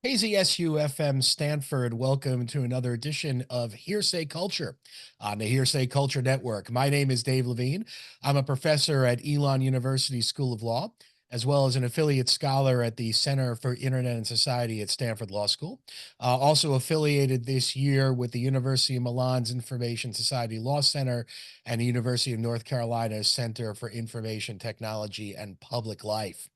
KZSU-FM Stanford, welcome to another edition of Hearsay Culture on the Hearsay Culture Network. My name is Dave Levine. I'm a professor at Elon University School of Law, as well as an affiliate scholar at the Center for Internet and Society at Stanford Law School. Also affiliated this year with the University of Milan's Information Society Law Center and the University of North Carolina's Center for Information Technology and Public Life.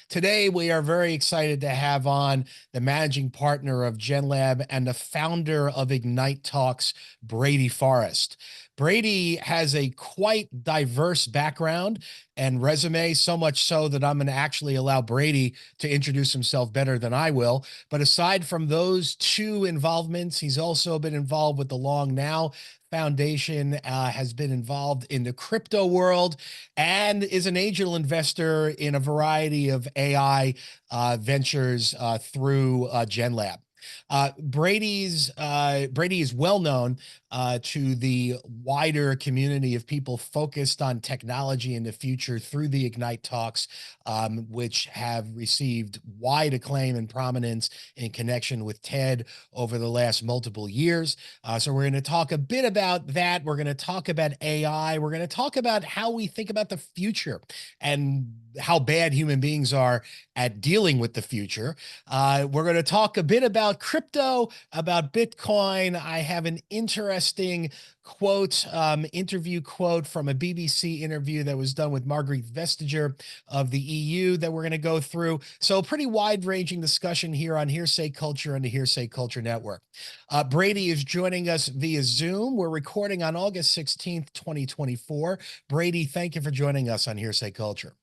Today, we are very excited to have on the managing partner of GenLab and the founder of Ignite Talks, Brady Forrest. Brady has a quite diverse background and resume, so much so that I'm going to actually allow Brady to introduce himself better than I will. But aside from those two involvements, he's also been involved with the Long Now Foundation, has been involved in the crypto world, and is an angel investor in a variety of AI ventures through GenLab. Brady is well known to the wider community of people focused on technology in the future through the Ignite Talks, which have received wide acclaim and prominence in connection with TED over the last multiple years. So we're going to talk a bit about that. We're going to talk about AI. We're going to talk about how we think about the future and how bad human beings are at dealing with the future. We're going to talk a bit about crypto, about Bitcoin. I have an interesting quote, interview quote from a BBC interview that was done with Margrethe Vestager of the EU that we're going to go through. So pretty wide-ranging discussion here on Hearsay Culture and the Hearsay Culture Network. Brady is joining us via Zoom. We're recording on August 16th, 2024. Brady, thank you for joining us on Hearsay Culture.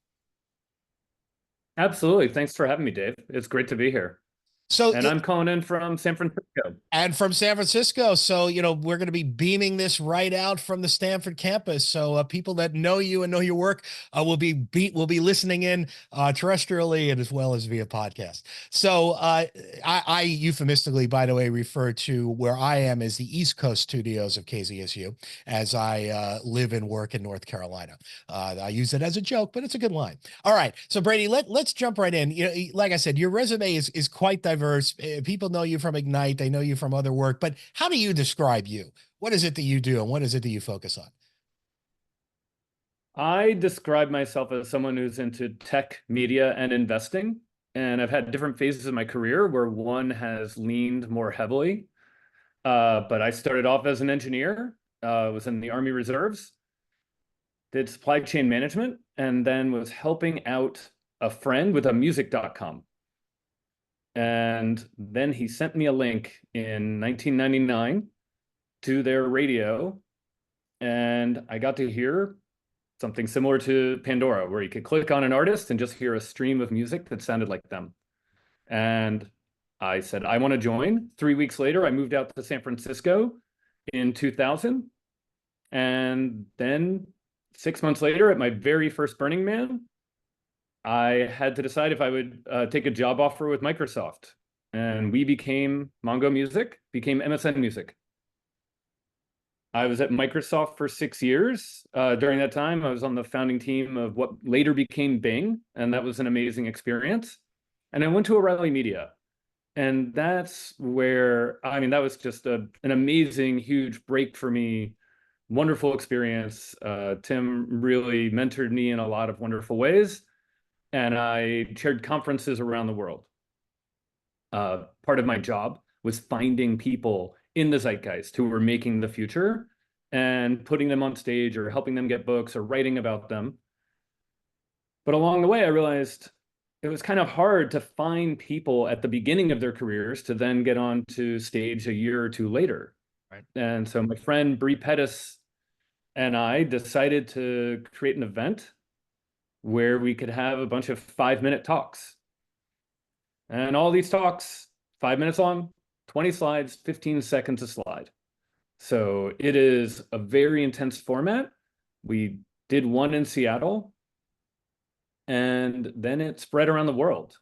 Absolutely. Thanks for having me, Dave. It's great to be here. And I'm calling in from San Francisco. And from San Francisco. So, we're going to be beaming this right out from the Stanford campus. So people that know you and know your work will be listening in terrestrially and as well as via podcast. So I euphemistically, by the way, refer to where I am as the East Coast studios of KZSU, as I live and work in North Carolina. I use it as a joke, but it's a good line. All right. So Brady, let's jump right in. Like I said, your resume is quite diverse. People know you from Ignite. They know you from other work, but how do you describe you? What is it that you do and what is it that you focus on? I describe myself as someone who's into tech, media, and investing. And I've had different phases of my career where one has leaned more heavily. But I started off as an engineer, was in the Army Reserves, did supply chain management, and then was helping out a friend with a music.com. And then he sent me a link in 1999 to their radio, and I got to hear something similar to Pandora, where you could click on an artist and just hear a stream of music that sounded like them. And I said, I want to join. 3 weeks later, I moved out to San Francisco in 2000. And then 6 months later, at my very first Burning Man, I had to decide if I would take a job offer with Microsoft. And we became Mongo Music, became MSN Music. I was at Microsoft for 6 years. During that time, I was on the founding team of what later became Bing, and that was an amazing experience. And I went to O'Reilly Media. And that's where, that was just an amazing, huge break for me. Wonderful experience. Tim really mentored me in a lot of wonderful ways. And I chaired conferences around the world. Part of my job was finding people in the zeitgeist who were making the future and putting them on stage or helping them get books or writing about them. But along the way, I realized it was kind of hard to find people at the beginning of their careers to then get on to stage a year or two later. Right. And so my friend Bree Pettis and I decided to create an event where we could have a bunch of 5-minute talks. And all these talks, 5 minutes long, 20 slides, 15 seconds a slide. So it is a very intense format. We did one in Seattle, and then it spread around the world.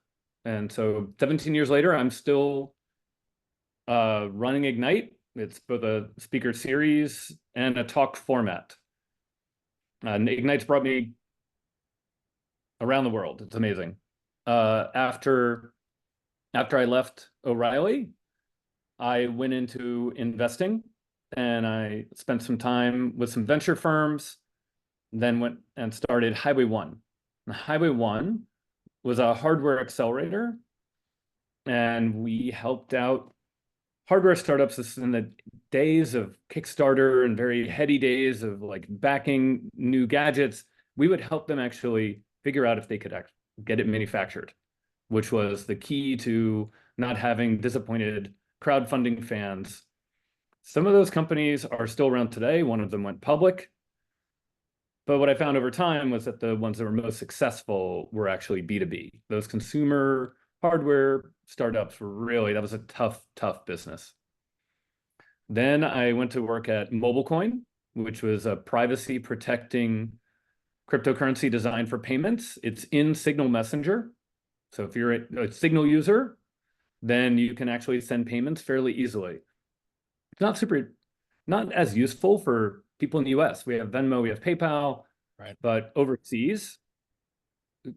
And so 17 years later, I'm still running Ignite. It's both a speaker series and a talk format. And Ignite's brought me around the world. It's amazing. After After I left O'Reilly, I went into investing and I spent some time with some venture firms, then went and started Highway One. And Highway One was a hardware accelerator, and we helped out hardware startups. This is in the days of Kickstarter and very heady days of like backing new gadgets. We would help them actually figure out if they could get it manufactured, which was the key to not having disappointed crowdfunding fans. Some of those companies are still around today. One of them went public. But what I found over time was that the ones that were most successful were actually B2B. Those consumer hardware startups were really, that was a tough, tough business. Then I went to work at MobileCoin, which was a privacy protecting cryptocurrency designed for payments. It's in Signal Messenger. So if you're a Signal user, then you can actually send payments fairly easily. It's not as useful for people in the US. We have Venmo, we have PayPal, Right. but overseas,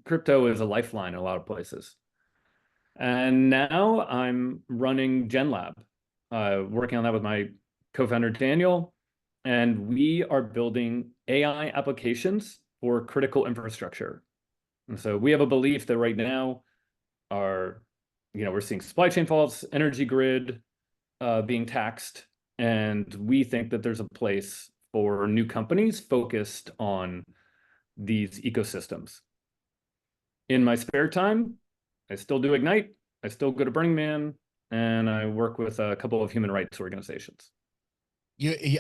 crypto is a lifeline in a lot of places. And now I'm running GenLab, working on that with my co-founder, Daniel, and we are building AI applications for critical infrastructure. And so we have a belief that right now we're seeing supply chain faults, energy grid being taxed, and we think that there's a place for new companies focused on these ecosystems. In my spare time, I still do Ignite, I still go to Burning Man, and I work with a couple of human rights organizations.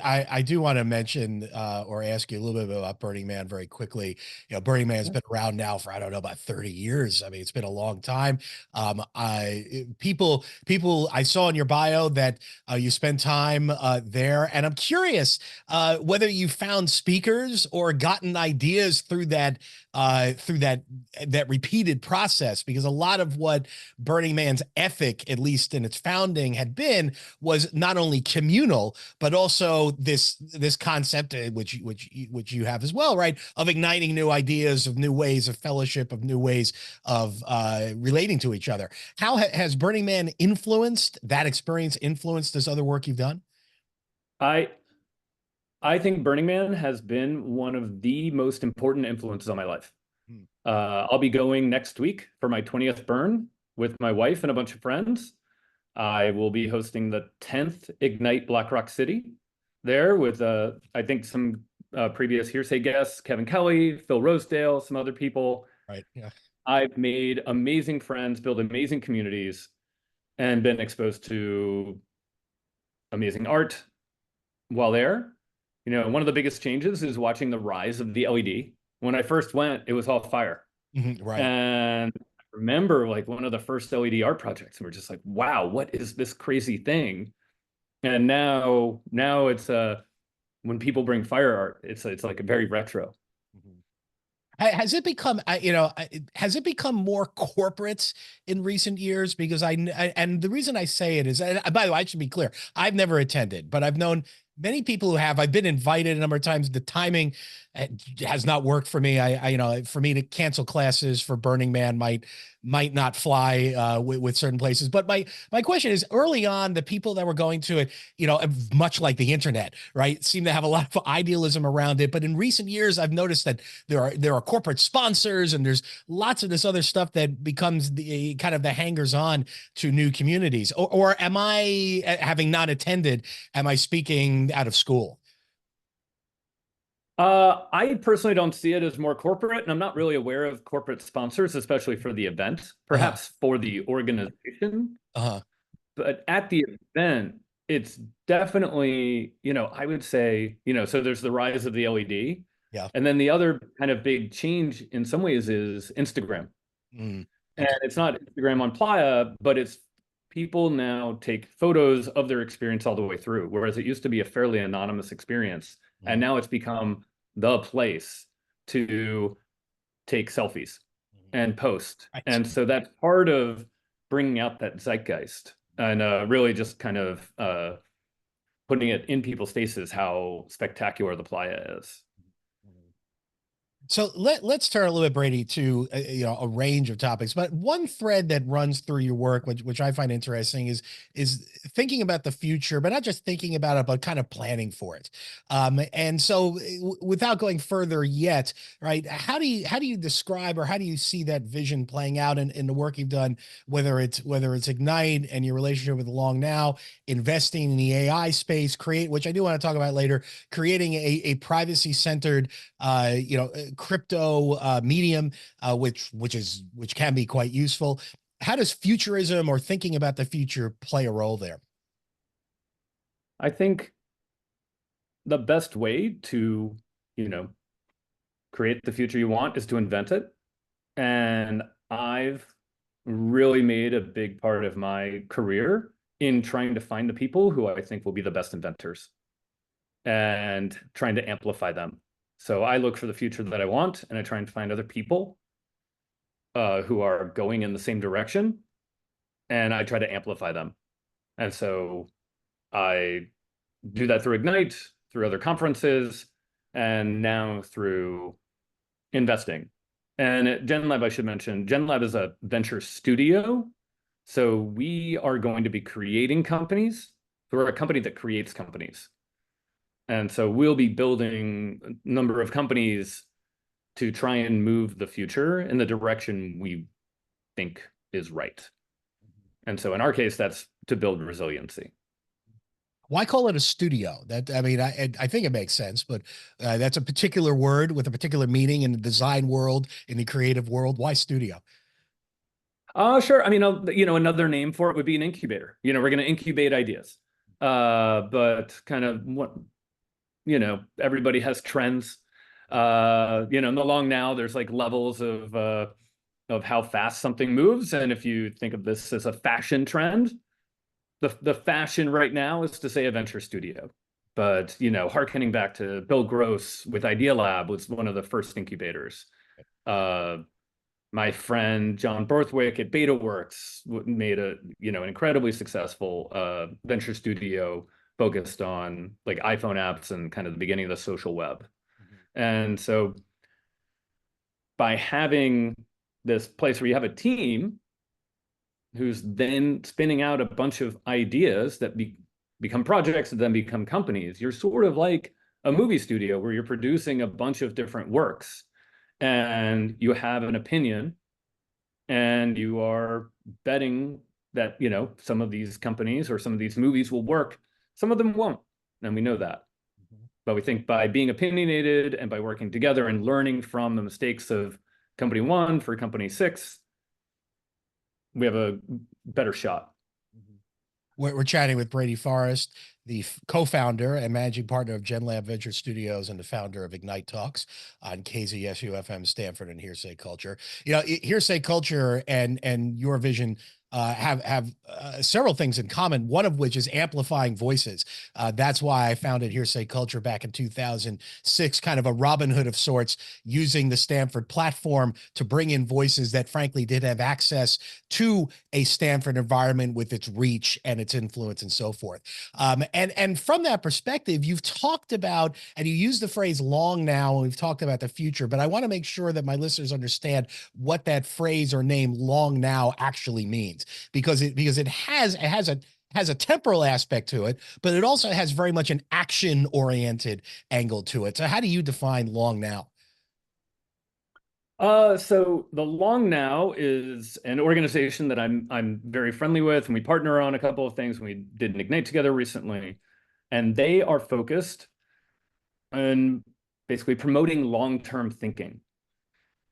I do want to mention or ask you a little bit about Burning Man very quickly. Burning Man's been around now for, I don't know, about 30 years. I mean, it's been a long time. People, I saw in your bio that you spend time there, and I'm curious whether you found speakers or gotten ideas through that repeated process, because a lot of what Burning Man's ethic, at least in its founding, had been was not only communal, but also this concept, which you have as well, right, of igniting new ideas, of new ways of fellowship, of new ways of relating to each other. How has Burning Man influenced that experience, influenced this other work you've done? I think Burning Man has been one of the most important influences on my life. I'll be going next week for my 20th burn with my wife and a bunch of friends. I will be hosting the 10th Ignite Black Rock City there with, I think, some previous Hearsay guests, Kevin Kelly, Phil Rosedale, some other people. Right. Yeah. I've made amazing friends, built amazing communities, and been exposed to amazing art while there. One of the biggest changes is watching the rise of the LED. When I first went, it was all fire. Right. And I remember like one of the first LED art projects, and we're just like, wow, what is this crazy thing? And now it's when people bring fire art, it's like a very retro. Has it become, has it become more corporate in recent years? Because and the reason I say it is, and by the way, I should be clear, I've never attended, but I've known many people who have. I've been invited a number of times. The timing has not worked for me. For me to cancel classes for Burning Man might not fly with certain places. But my question is, early on, the people that were going to it, much like the internet, right, seem to have a lot of idealism around it. But in recent years, I've noticed that there are corporate sponsors, and there's lots of this other stuff that becomes the kind of the hangers on to new communities. Or am I, having not attended, am I speaking out of school? I personally don't see it as more corporate, and I'm not really aware of corporate sponsors, especially for the event, perhaps for the organization. But at the event, it's definitely, I would say, so there's the rise of the LED. Yeah. And then the other kind of big change in some ways is Instagram. Okay. And it's not Instagram on Playa, but it's people now take photos of their experience all the way through, whereas it used to be a fairly anonymous experience. And now it's become the place to take selfies and post. Right. And so that's part of bringing out that zeitgeist and really just kind of putting it in people's faces how spectacular the playa is. So let's turn a little bit, Brady, to a range of topics. But one thread that runs through your work, which I find interesting, is thinking about the future, but not just thinking about it, but kind of planning for it. And so, without going further yet, right? How do you describe, or how do you see that vision playing out in the work you've done, whether it's Ignite and your relationship with Long Now, investing in the AI space, create, which I do want to talk about later, creating a privacy centered crypto medium, which can be quite useful. How does futurism or thinking about the future play a role there? I think the best way to, you know, create the future you want is to invent it. And I've really made a big part of my career in trying to find the people who I think will be the best inventors and trying to amplify them. So I look for the future that I want, and I try and find other people who are going in the same direction, and I try to amplify them. And so I do that through Ignite, through other conferences, and now through investing. And at GenLab, I should mention, GenLab is a venture studio. So we are going to be creating companies. We're a company that creates companies. And so we'll be building a number of companies to try and move the future in the direction we think is right. And so in our case, that's to build resiliency. Why call it a studio? That I mean, I think it makes sense, but that's a particular word with a particular meaning in the design world, in the creative world. Why studio? Sure. I mean, another name for it would be an incubator. We're going to incubate ideas. But kind of what, everybody has trends. In the long now, there's like levels of how fast something moves. And if you think of this as a fashion trend, the fashion right now is to say a venture studio. But, harkening back to Bill Gross with Idea Lab was one of the first incubators. My friend John Borthwick at BetaWorks made an incredibly successful venture studio focused on like iPhone apps and kind of the beginning of the social web. And so by having this place where you have a team who's then spinning out a bunch of ideas that become projects that then become companies, you're sort of like a movie studio where you're producing a bunch of different works and you have an opinion and you are betting that, some of these companies or some of these movies will work. Some of them won't. And we know that. But we think by being opinionated and by working together and learning from the mistakes of company one for company six, we have a better shot. We're chatting with Brady Forrest, the co-founder and managing partner of GenLab Venture Studios and the founder of Ignite Talks on KZSU-FM, Stanford, and Hearsay Culture. Hearsay Culture and your vision have several things in common, one of which is amplifying voices. That's why I founded Hearsay Culture back in 2006, kind of a Robin Hood of sorts, using the Stanford platform to bring in voices that frankly did have access to a Stanford environment with its reach and its influence and so forth. And from that perspective, you've talked about, and you use the phrase long now, and we've talked about the future, but I want to make sure that my listeners understand what that phrase or name long now actually means, because it has a temporal aspect to it, but it also has very much an action oriented angle to it. So how do you define long now? So the Long Now is an organization that I'm very friendly with, and we partner on a couple of things. We did an Ignite together recently, and they are focused on basically promoting long-term thinking.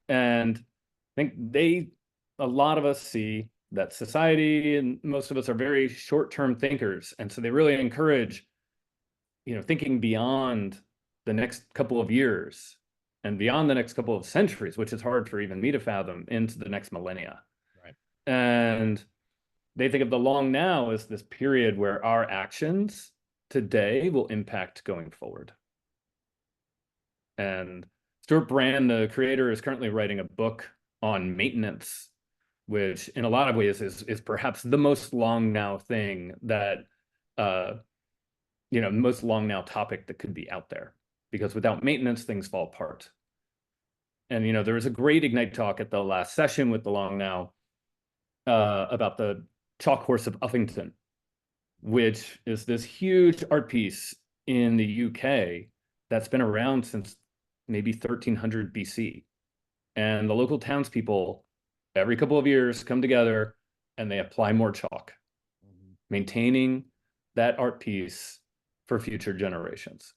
And I think a lot of us see that society and most of us are very short-term thinkers, and so they really encourage, thinking beyond the next couple of years and beyond the next couple of centuries, which is hard for even me to fathom, into the next millennia. Right. And they think of the long now as this period where our actions today will impact going forward. And Stuart Brand, the creator, is currently writing a book on maintenance, which in a lot of ways is perhaps the most long now thing that, most long now topic that could be out there. Because without maintenance, things fall apart. And, there was a great Ignite talk at the last session with the Long Now about the Chalk Horse of Uffington, which is this huge art piece in the UK that's been around since maybe 1300 BC. And the local townspeople, every couple of years, come together and they apply more chalk, maintaining that art piece for future generations.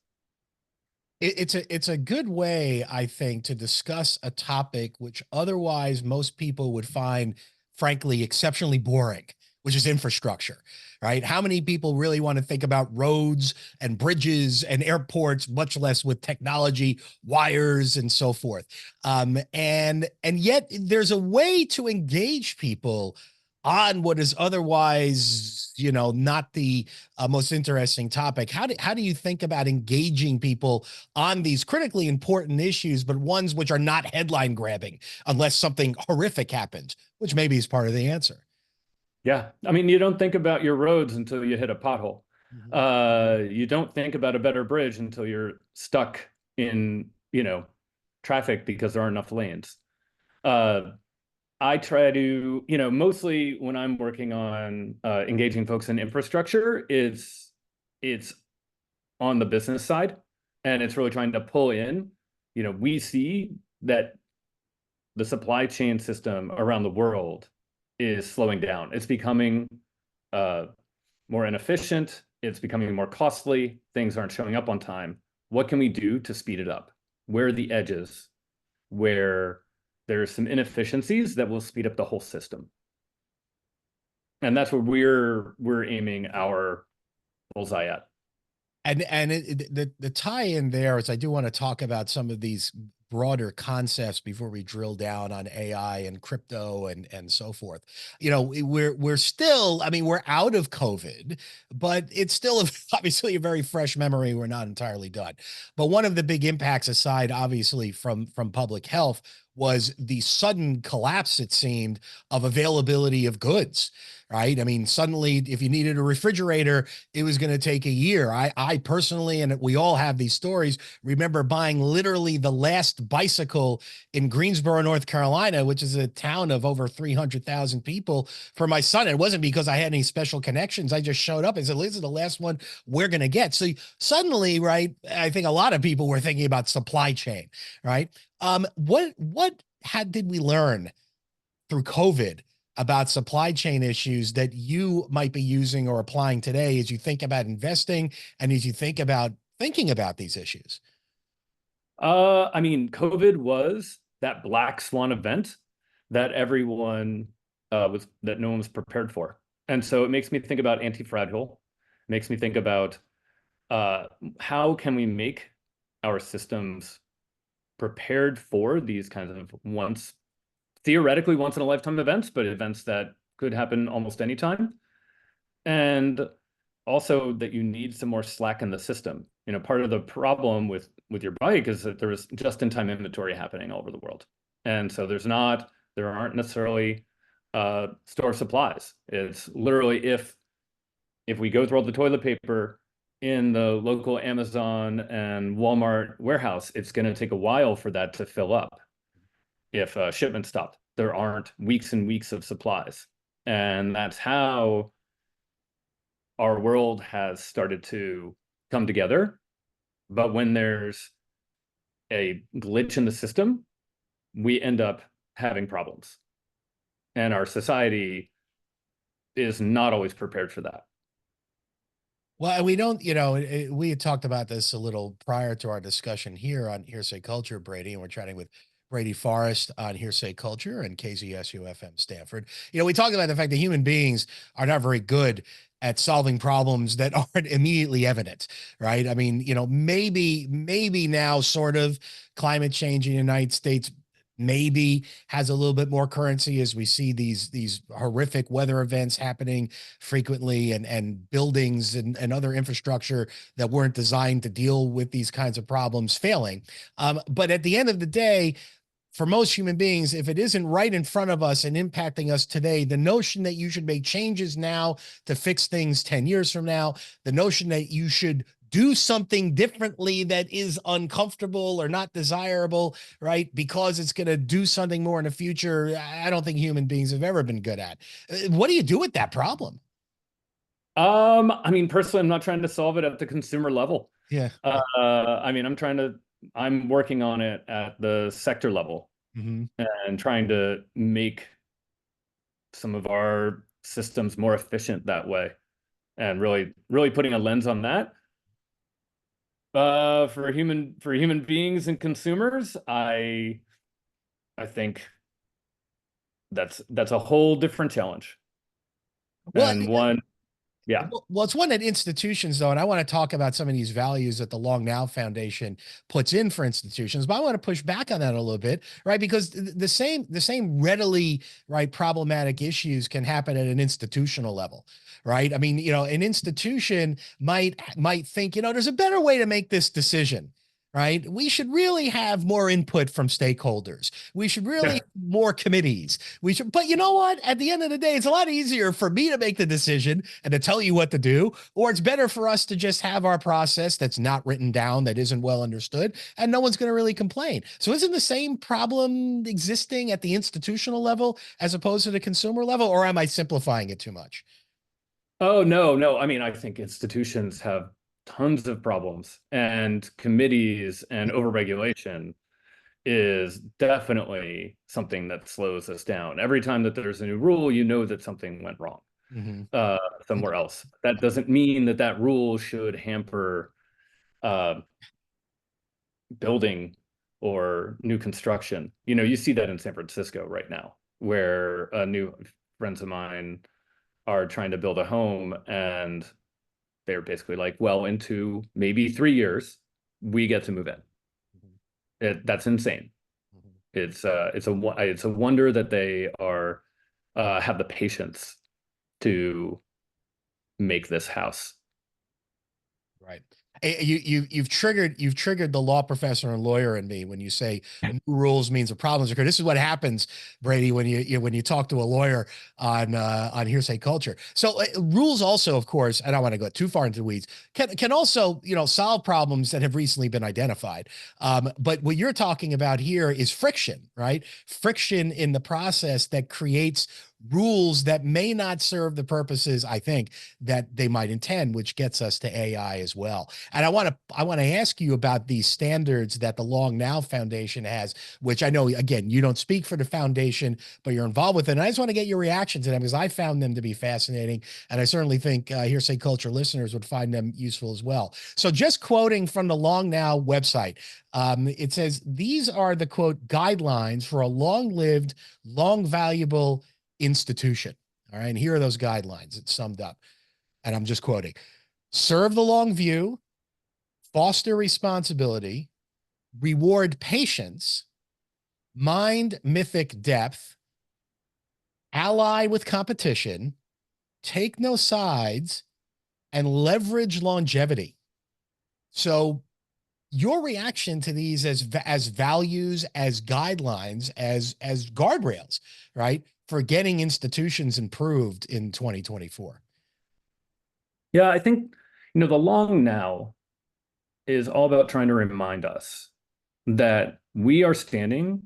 It's a good way, I think, to discuss a topic which otherwise most people would find, frankly, exceptionally boring, which is infrastructure, right? How many people really want to think about roads and bridges and airports, much less with technology, wires, and so forth? And yet there's a way to engage people on what is otherwise, not the most interesting topic. How do you think about engaging people on these critically important issues, but ones which are not headline grabbing unless something horrific happens, which maybe is part of the answer? Yeah. I mean, you don't think about your roads until you hit a pothole. You don't think about a better bridge until you're stuck in, traffic because there aren't enough lanes. I try to, mostly when I'm working on engaging folks in infrastructure, it's on the business side, and it's really trying to pull in. We see that the supply chain system around the world is slowing down. It's becoming more inefficient. It's becoming more costly. Things aren't showing up on time. What can we do to speed it up? Where are the edges where there's some inefficiencies that will speed up the whole system? And that's where we're aiming our bullseye at. And the tie-in there is, I do want to talk about some of these broader concepts before we drill down on AI and crypto and so forth. We're still, I mean, we're out of COVID, but it's still obviously a very fresh memory. We're not entirely done. But one of the big impacts, aside obviously from public health, was the sudden collapse, it seemed, of availability of goods, right? I mean, suddenly, if you needed a refrigerator, it was going to take a year. I personally, and we all have these stories, remember buying literally the last bicycle in Greensboro, North Carolina, which is a town of over 300,000 people, for my son. It wasn't because I had any special connections. I just showed up and said, this is the last one we're going to get. So suddenly, right, I think a lot of people were thinking about supply chain, right? What did we learn through COVID about supply chain issues that you might be using or applying today as you think about investing and as you think about thinking about these issues? I mean, COVID was that black swan event that that no one was prepared for. And so it makes me think about anti-fragile, makes me think about how can we make our systems prepared for these kinds of theoretically once in a lifetime events, but events that could happen almost anytime. And also that you need some more slack in the system. Part of the problem with your bike is that there was just-in-time inventory happening all over the world. And so there aren't necessarily store supplies. It's literally if we go through all the toilet paper in the local Amazon and Walmart warehouse, it's going to take a while for that to fill up. If shipment stopped, there aren't weeks and weeks of supplies. And that's how our world has started to come together. But when there's a glitch in the system, we end up having problems. And our society is not always prepared for that. Well, we don't, we had talked about this a little prior to our discussion here on Hearsay Culture, Brady, and we're chatting with Brady Forrest on Hearsay Culture and KZSU-FM Stanford. We talked about the fact that human beings are not very good at solving problems that aren't immediately evident, right? I mean, maybe now sort of climate change in the United States maybe has a little bit more currency as we see these horrific weather events happening frequently, and buildings and other infrastructure that weren't designed to deal with these kinds of problems failing. But at the end of the day, for most human beings, if it isn't right in front of us and impacting us today, the notion that you should make changes now to fix things 10 years from now, the notion that you should do something differently that is uncomfortable or not desirable, right? Because it's going to do something more in the future. I don't think human beings have ever been good at. What do you do with that problem? I mean, personally, I'm not trying to solve it at the consumer level. Yeah. I mean, I'm working on it at the sector level Mm-hmm. and trying to make some of our systems more efficient that way, and really putting a lens on that. For human beings and consumers, I think that's a whole different challenge. Well, And one, yeah. well, it's one at institutions, though, and I want to talk about some of these values that the Long Now Foundation puts in for institutions. But I want to push back on that a little bit, right? Because the same readily right problematic issues can happen at an institutional level, right? I mean, an institution might think, there's a better way to make this decision. Right. We should really have more input from stakeholders. We should really more committees. We should, but you know what? At the end of the day, it's a lot easier for me to make the decision and to tell you what to do, or it's better for us to just have our process that's not written down, that isn't well understood, and no one's going to really complain. So isn't the same problem existing at the institutional level as opposed to the consumer level, or am I simplifying it too much? Oh, no, no. I mean, I think institutions have tons of problems, and committees and overregulation is definitely something that slows us down. Every time that there's a new rule, you know that something went wrong Mm-hmm. somewhere else. That doesn't mean that that rule should hamper uh, building or new construction. You see that in San Francisco right now, where new friends of mine are trying to build a home, and they're basically like, well, into maybe 3 years, we get to move in. That's insane. It's a wonder that they are have the patience to make this house. Right. You've triggered the law professor and lawyer in me when you say new rules means the problems occur. This is what happens, Brady, when when you talk to a lawyer on hearsay culture. So rules also, of course, I don't want to go too far into the weeds, can also solve problems that have recently been identified. But what you're talking about here is friction, right? Friction in the process that creates rules that may not serve the purposes, I think, that they might intend, which gets us to AI as well. And I want to ask you about these standards that the Long Now Foundation has, which I know, again, you don't speak for the foundation, but you're involved with it. And I just want to get your reaction to them because I found them to be fascinating, and I certainly think Hearsay Culture listeners would find them useful as well. So, just quoting from the Long Now website, it says these are the quote guidelines for a long-lived, long-valuable institution. All right, and here are those guidelines. It's summed up, and I'm just quoting: serve the long view, foster responsibility, reward patience, mind mythic depth, ally with competition, take no sides, and leverage longevity. So your reaction to these as values, as guidelines, as guardrails, right, for getting institutions improved in 2024? Yeah, I think the long now is all about trying to remind us that we are standing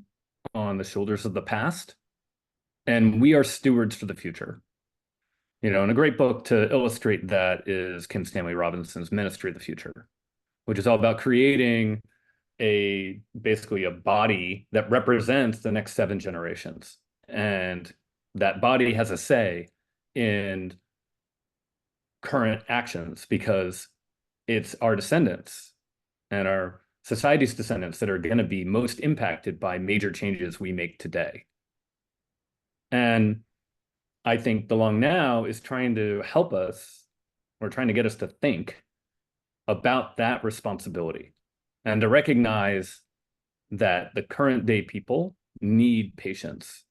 on the shoulders of the past, and we are stewards for the future. And a great book to illustrate that is Kim Stanley Robinson's Ministry of the Future, which is all about creating basically a body that represents the next 7 generations. And that body has a say in current actions because it's our descendants and our society's descendants that are going to be most impacted by major changes we make today. And I think the long now is trying to help us, or trying to get us to think about that responsibility and to recognize that the current day people need patience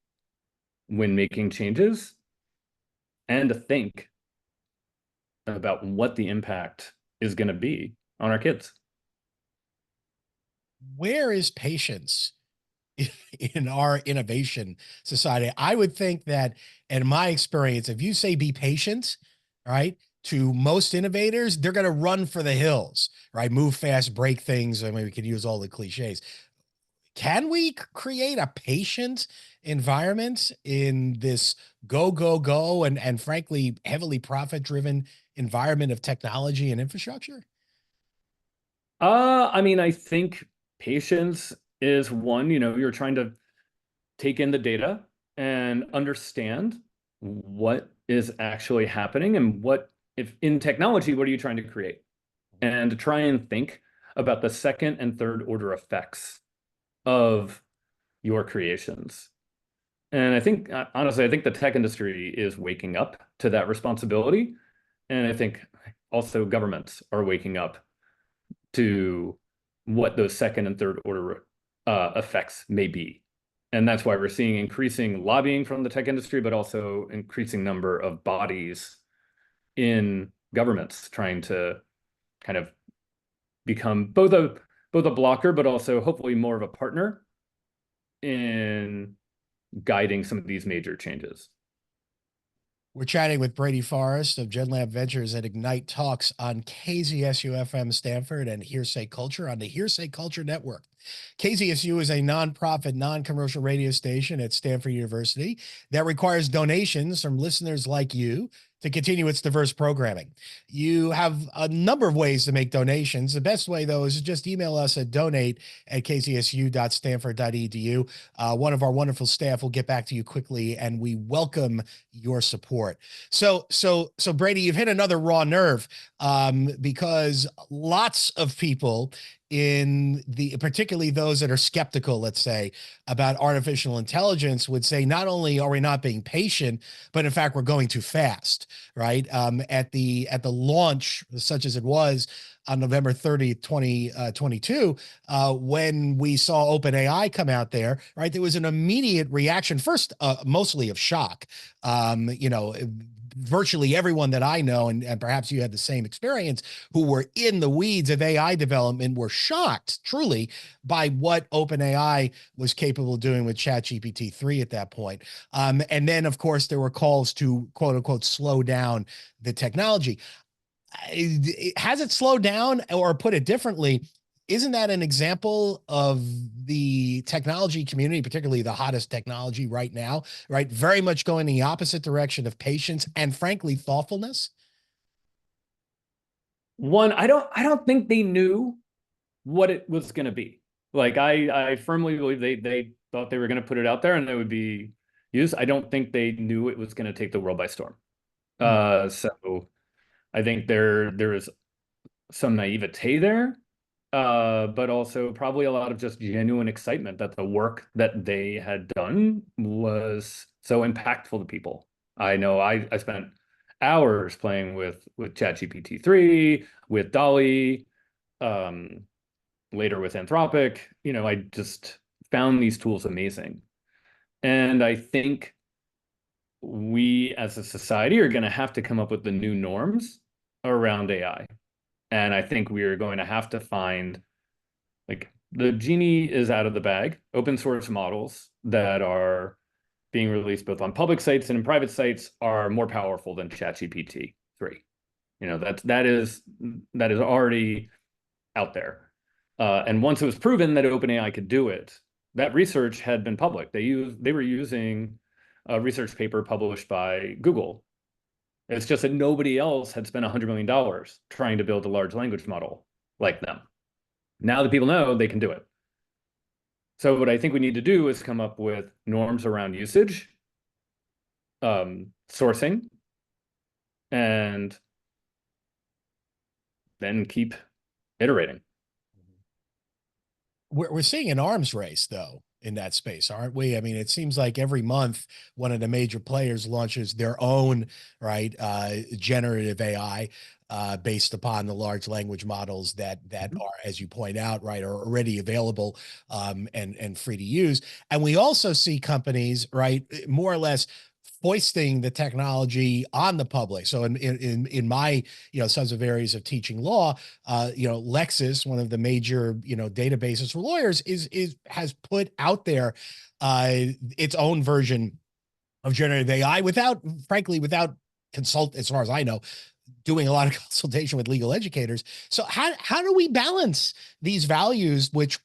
when making changes, and to think about what the impact is going to be on our kids. Where is patience in our innovation society? I would think that, in my experience, if you say be patient, right, to most innovators, they're going to run for the hills, right? Move fast, break things. I mean, we could use all the cliches. Can we create a patient environment in this go, go, go, and frankly, heavily profit-driven environment of technology and infrastructure? I mean, I think patience is one, you're trying to take in the data and understand what is actually happening and what, if in technology, what are you trying to create? And to try and think about the second and third order effects of your creations. And I think, honestly, I think the tech industry is waking up to that responsibility. And I think also governments are waking up to what those second and third order effects may be. And that's why we're seeing increasing lobbying from the tech industry, but also increasing number of bodies in governments trying to kind of become both a blocker, but also hopefully more of a partner in guiding some of these major changes. We're chatting with Brady Forrest of GenLab Ventures at Ignite Talks on KZSU-FM Stanford and Hearsay Culture on the Hearsay Culture Network. KZSU is a nonprofit, non-commercial radio station at Stanford University that requires donations from listeners like you to continue its diverse programming. You have a number of ways to make donations. The best way, though, is just email us at donate@kzsu.stanford.edu. One of our wonderful staff will get back to you quickly, and we welcome your support. So Brady, you've hit another raw nerve, because lots of people particularly those that are skeptical, let's say, about artificial intelligence would say, not only are we not being patient, but in fact, we're going too fast, right? At the launch, such as it was on November 30th, 2022, when we saw OpenAI come out there, right? There was an immediate reaction, first, mostly of shock. Virtually everyone that I know, and perhaps you had the same experience, who were in the weeds of AI development were shocked, truly, by what OpenAI was capable of doing with ChatGPT 3 at that point. And then, of course, there were calls to, quote unquote, slow down the technology. Has it slowed down? Or put it differently, isn't that an example of the technology community, particularly the hottest technology right now, right? Very much going in the opposite direction of patience and, frankly, thoughtfulness. One, I don't think they knew what it was going to be. Like I firmly believe they thought they were going to put it out there and it would be used. I don't think they knew it was going to take the world by storm. So I think there is some naivete there, but also probably a lot of just genuine excitement that the work that they had done was so impactful to people. I know I spent hours playing with ChatGPT 3, with Dolly, later with Anthropic. I just found these tools amazing. And I think we as a society are going to have to come up with the new norms around AI. And I think we are going to have to find, like, the genie is out of the bag. Open source models that are being released both on public sites and in private sites are more powerful than ChatGPT 3. That is already out there. And once it was proven that OpenAI could do it, that research had been public. They were using a research paper published by Google. It's just that nobody else had spent $100 million trying to build a large language model like them. Now that people know, they can do it. So what I think we need to do is come up with norms around usage, sourcing, and then keep iterating. We're seeing an arms race, though, in that space, aren't we? I mean, it seems like every month one of the major players launches their own, right, generative AI, based upon the large language models that are, as you point out, right, are already available, and free to use. And we also see companies, right, more or less foisting the technology on the public. So in my, sons of areas of teaching law, Lexis, one of the major, databases for lawyers, has put out there its own version of generative AI without, frankly, without consult, as far as I know, doing a lot of consultation with legal educators. So how do we balance these values, which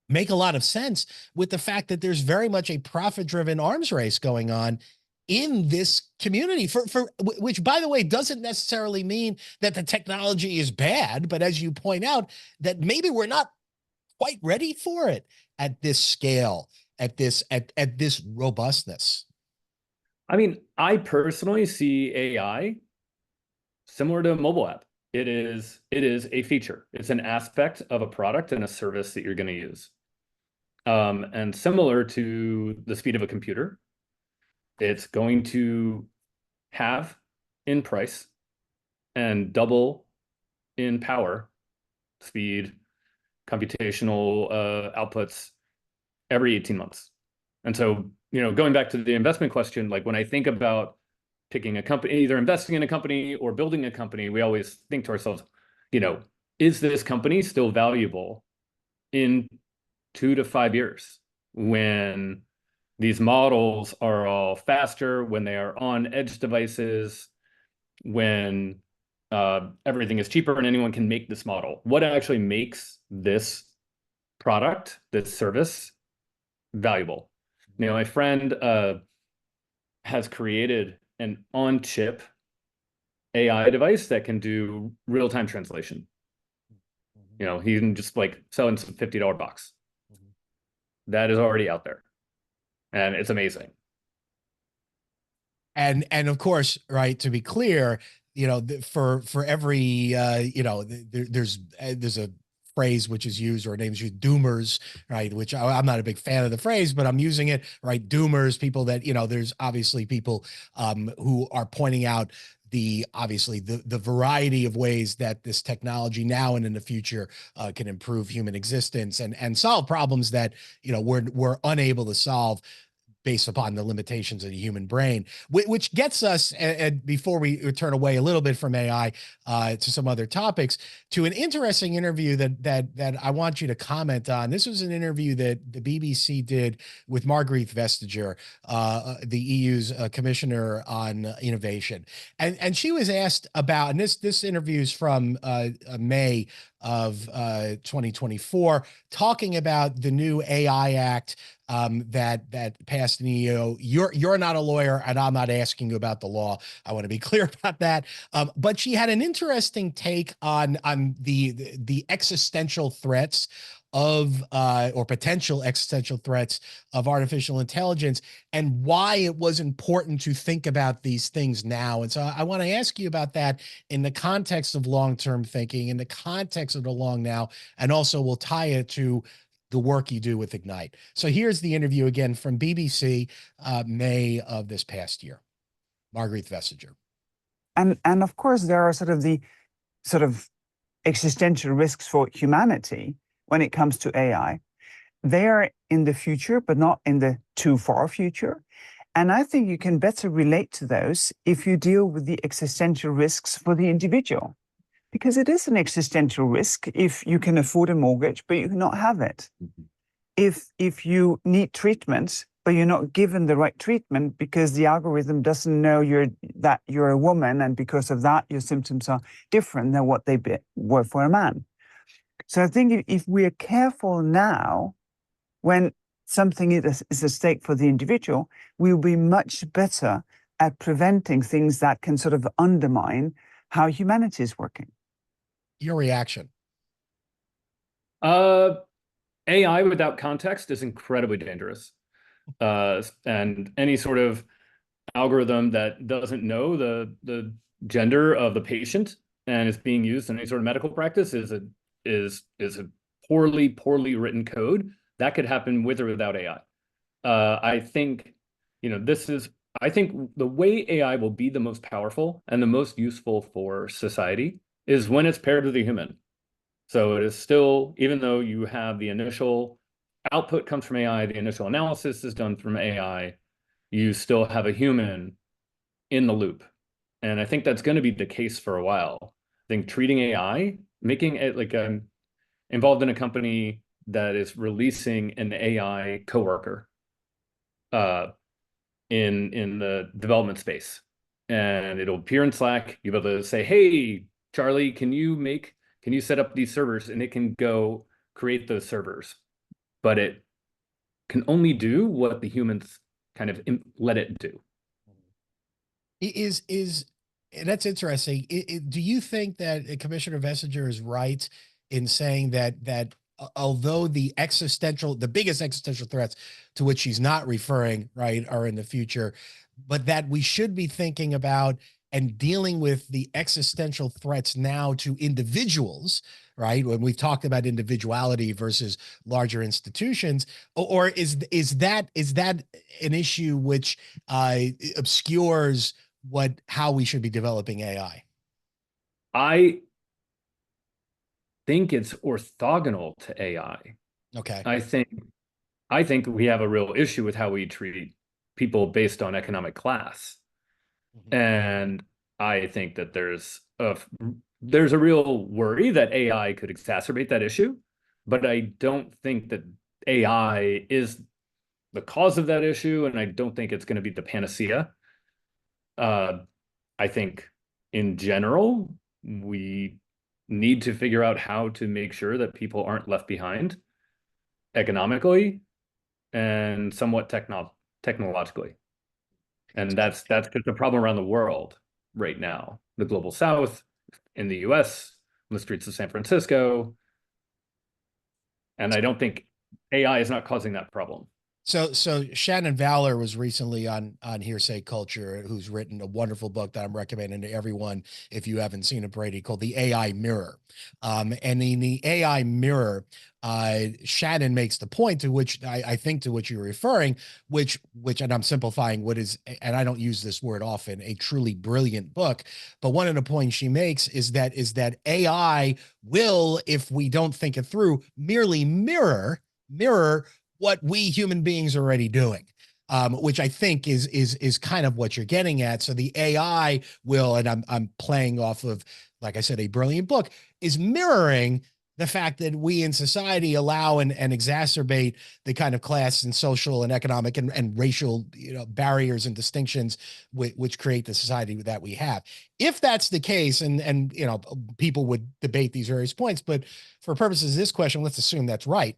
make a lot of sense, with the fact that there's very much a profit-driven arms race going on in this community, for which, by the way, doesn't necessarily mean that the technology is bad, but as you point out, that maybe we're not quite ready for it at this scale, at this robustness. I mean, I personally see AI similar to a mobile app. It is a feature. It's an aspect of a product and a service that you're going to use. And similar to the speed of a computer, it's going to halve in price and double in power, speed, computational outputs every 18 months. And so, going back to the investment question, like when I think about picking a company, either investing in a company or building a company, we always think to ourselves, is this company still valuable in 2 to 5 years when these models are all faster, when they are on edge devices, when everything is cheaper and anyone can make this model? What actually makes this product, this service, valuable? My friend has created an on-chip AI device that can do real-time translation. He can just sell in some $50 box. That is already out there, and it's amazing. And of course, right, to be clear, for every there's a phrase which is used, or names used, doomers, right, which I'm not a big fan of the phrase, but I'm using it, right? Doomers, people that, there's obviously people who are pointing out the variety of ways that this technology now and in the future can improve human existence and solve problems that we're unable to solve based upon the limitations of the human brain, which gets us, and before we turn away a little bit from AI to some other topics, to an interesting interview that I want you to comment on. This was an interview that the BBC did with Margrethe Vestager, the EU's Commissioner on Innovation, and she was asked about, and this interview is from May of 2024, talking about the new AI Act that passed in the EU. You're not a lawyer, and I'm not asking you about the law. I want to be clear about that. But she had an interesting take on the existential threats of or potential existential threats of artificial intelligence, and why it was important to think about these things now. And so I want to ask you about that in the context of long-term thinking, in the context of the long now, and also we'll tie it to the work you do with Ignite. So here's the interview again from BBC, May of this past year. Margrethe Vestager. And of course, there are the existential risks for humanity when it comes to AI. They are in the future, but not in the too far future. And I think you can better relate to those if you deal with the existential risks for the individual. Because it is an existential risk if you can afford a mortgage, but you cannot have it. Mm-hmm. If you need treatment, but you're not given the right treatment because the algorithm doesn't know that you're a woman, and because of that, your symptoms are different than what they were for a man. So I think if we are careful now, when something is at stake for the individual, we'll be much better at preventing things that can undermine how humanity is working. Your reaction? AI without context is incredibly dangerous. And any sort of algorithm that doesn't know the gender of the patient and is being used in any sort of medical practice is a poorly written code that could happen with or without AI. I think I think the way AI will be the most powerful and the most useful for society is when it's paired with a human. So it is still, even though you have the initial output comes from AI, the initial analysis is done from AI, you still have a human in the loop. And I think that's going to be the case for a while. I think treating AI, making it I'm involved in a company that is releasing an AI coworker in the development space. and it'll appear in Slack. You'll be able to say, hey, Charlie, can you set up these servers? And it can go create those servers, but it can only do what the humans kind of let it do. Is That's interesting. Do you think that Commissioner Vestager is right in saying that although the biggest existential threats to which she's not referring, right, are in the future, but that we should be thinking about and dealing with the existential threats now to individuals, right? When we've talked about individuality versus larger institutions, or is that an issue which obscures how we should be developing AI? I think it's orthogonal to AI. Okay. I think we have a real issue with how we treat people based on economic class. Mhm. And I think that there's a real worry that AI could exacerbate that issue, but I don't think that AI is the cause of that issue, and I don't think it's going to be the panacea. I think in general, we need to figure out how to make sure that people aren't left behind economically and somewhat technologically. And that's just a problem around the world right now. The global South, in the US, on the streets of San Francisco. And I don't think AI is not causing that problem. So Shannon Valor was recently on Hearsay Culture, who's written a wonderful book that I'm recommending to everyone if you haven't seen it, Brady, called The AI Mirror. And in the AI Mirror, Shannon makes the point to which I think to which you're referring, which and I'm simplifying what is, and I don't use this word often, a truly brilliant book. But one of the points she makes is that AI will, if we don't think it through, merely mirror what we human beings are already doing, which I think is kind of what you're getting at. So the AI will, and I'm playing off of, like I said, a brilliant book, is mirroring the fact that we in society allow and exacerbate the kind of class and social and economic and racial barriers and distinctions which create the society that we have. If that's the case, and people would debate these various points, but for purposes of this question, let's assume that's right.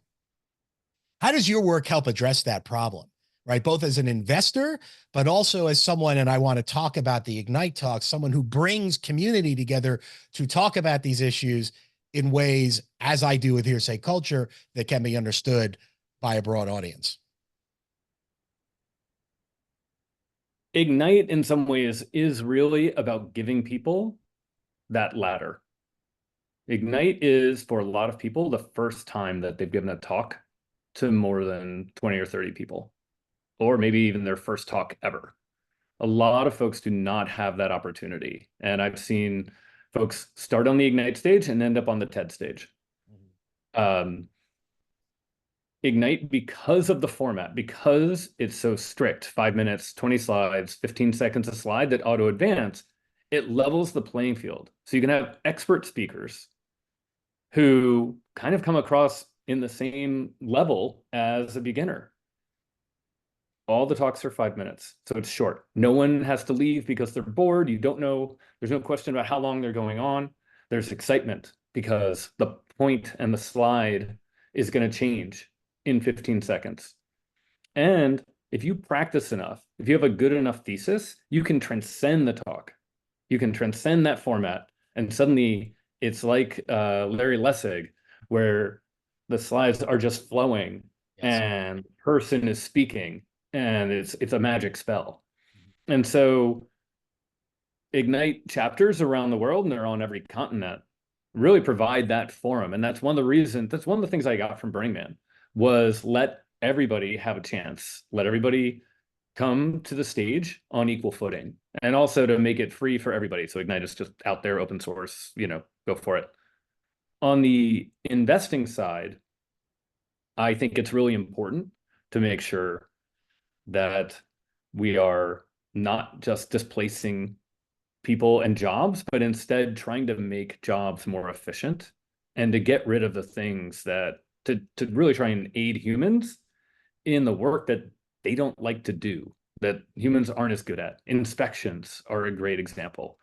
How does your work help address that problem, right? Both as an investor, but also as someone, and I want to talk about the Ignite Talk, someone who brings community together to talk about these issues in ways, as I do with Hearsay Culture, that can be understood by a broad audience. Ignite, in some ways, is really about giving people that ladder. Ignite is, for a lot of people, the first time that they've given a talk to more than 20 or 30 people, or maybe even their first talk ever. A lot of folks do not have that opportunity. And I've seen folks start on the Ignite stage and end up on the TED stage. Ignite, because of the format, because it's so strict, 5 minutes, 20 slides, 15 seconds a slide that auto advance, it levels the playing field. So you can have expert speakers who kind of come across in the same level as a beginner. All the talks are 5 minutes, so it's short. No one has to leave because they're bored. You don't know, there's no question about how long they're going on. There's excitement because the point and the slide is going to change in 15 seconds. And if you practice enough, if you have a good enough thesis, you can transcend the talk. You can transcend that format. And suddenly it's like Larry Lessig, where the slides are just flowing. Yes. And the person is speaking, and it's a magic spell. And so Ignite chapters around the world, and they're on every continent, really provide that forum. And that's one of the things I got from Burning Man, was let everybody have a chance. Let everybody come to the stage on equal footing, and also to make it free for everybody. So Ignite is just out there, open source, go for it. On the investing side, I think it's really important to make sure that we are not just displacing people and jobs, but instead trying to make jobs more efficient and to get rid of the things that to really try and aid humans in the work that they don't like to do. that humans aren't as good at. Inspections are a great example.